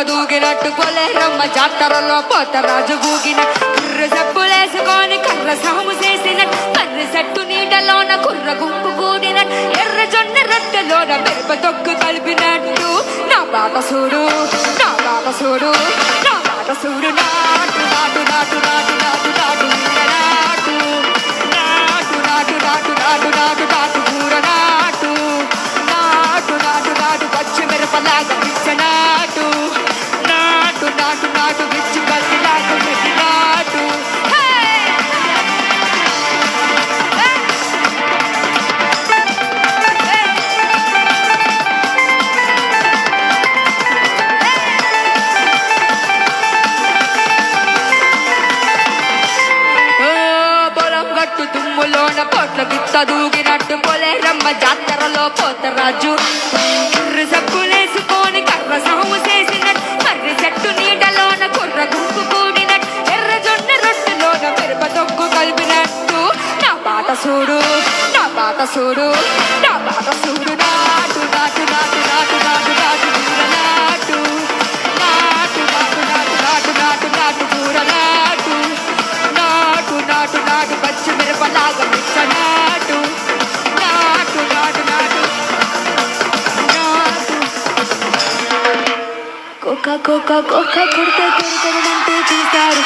దూగినట్టు పొలేరమ్మ జాతరలో పోతరాజు ఊగినట్టు కుర్ర చెప్పులేసుకొని కర్ర సాము చేసినట్టు కర్ర చెట్టు నీడలోన కుర్ర గుంపు కూడినట్టు ఎర్ర జొన్న రొట్టెలోన మిరప తొక్కు కలిపినట్టు నా బాట చూడు నా బాట చూడు నా బాట చూడు నాటు నాటు నాటు నాటు నాటు నాటు నాటు నాటు నాటు నాటు నాటు నాటు నాటు కూర నాటు నాటు నాటు నాటు పచ్చిమిరపలాగా పిచ్చనాటు నాటు నాటు నాటు పిచ్చి పల్లిలాగా మెట్టి నాటు తుమ్ములోన పొట్ల గిత్త దూగినట్టు పొలేరమ్మ జాతరలో పోతరాజు కుర్ర సబ్బులేసుకొని కర్ర సాము చేసినట్టు మర్రి చెట్టు నీడలోన కుర్ర గుంపు కూడినట్టు ఎర్ర జొన్న రొట్టెలోన మిరప తొక్కు కలిపినట్టు నా బాట చూడు నా బాట చూడు నా బాట చూడు నాటు నాటు నాటు నాటు నాటు నాటు కూర నాటు నాటు నాటు నాటు నాటు నాటు నాటు కూర నాటు నాటు నాటు నాటు పచ్చిమిరపలాగా పిచ్చనాటు నాటు నాటు నాటు నాటు కోక కోక కోక కొడితే కొడుకోమంటూ చూస్తారు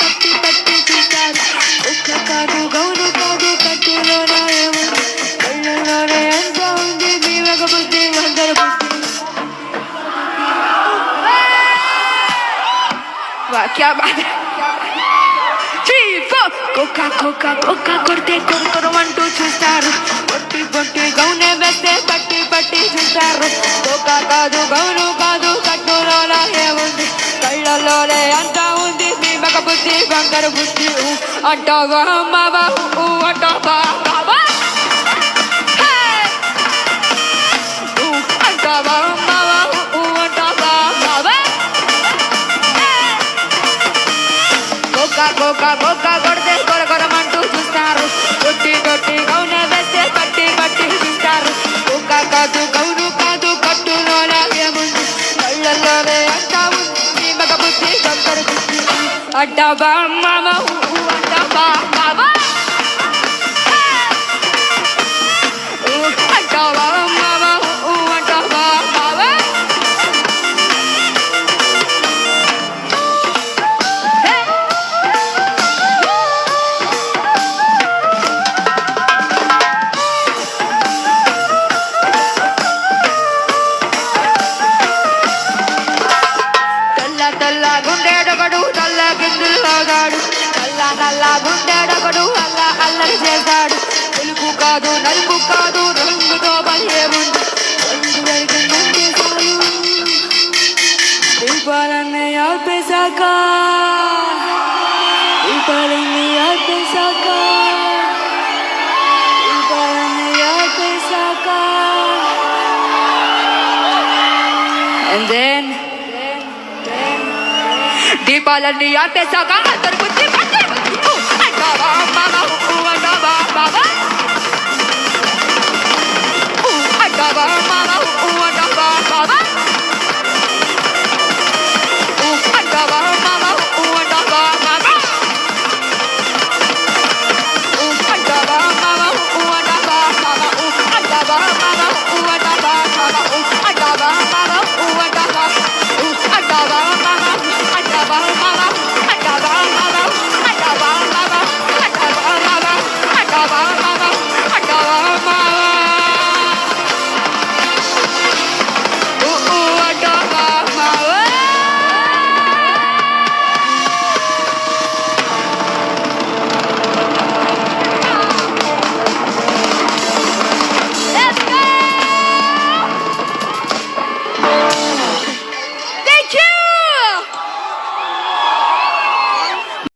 పట్టి పట్టి చూస్తారు ఒక్క కాదు గౌను కాదు కట్టులోన ఏముంది కళ్ళలోనే ఎంత ఉంది మీ ఒక బుద్ధి అందరు వాక్యా బాధ కోక కోక కోక కొడితే కొడుకోమంటూ చూస్తారు పొట్టి పొట్టి గౌనే వేస్తే పట్టి పట్టి చూస్తారు కోక కాదు గౌను కాదు కట్టులోన ఏముంది కళ్ళలోనే అంతా ఉంది మీ మగ బుద్ధి బంగారు బుద్ధి అంటావా అమ్మావా అంటావా బాబా అంటావా అమ్మావా అంటావా బాబా కోక కోక కోక కొడితే కొరకొరమంటూ చూస్తారు కొట్టి కొట్టి గౌనే వేస్తే పట్టి పట్టి చూస్తారు కోక కాదు గౌను కాదు కట్టులోన ఏముంది కళ్ళల్లోనే అంతా ఉంది మగ బుద్ధి బంగారు బుద్ధి అంటావా అమ్మావా అంటావా బాబా అంటావా అమ్మావా అంటావా బాబా తెల్ల గుండెడొకడు నల్ల గిందులు లాగాడు నల్ల నల్ల గుండెడొకడు అల్ల అల్లరి చేశాడు తెలుపు కాదు నలుపు కాదు రంగుతో బలేముంది దీపాలన్నీ ఆపేశాక దీపాలన్నీ ఆపేశాక దీపాలన్నీ ఆపేశాక and then దీపాలన్నీ ఆపేశాక అందరు బుద్ధి అంటావా మామా అంటావా బాబా అంటావా మామా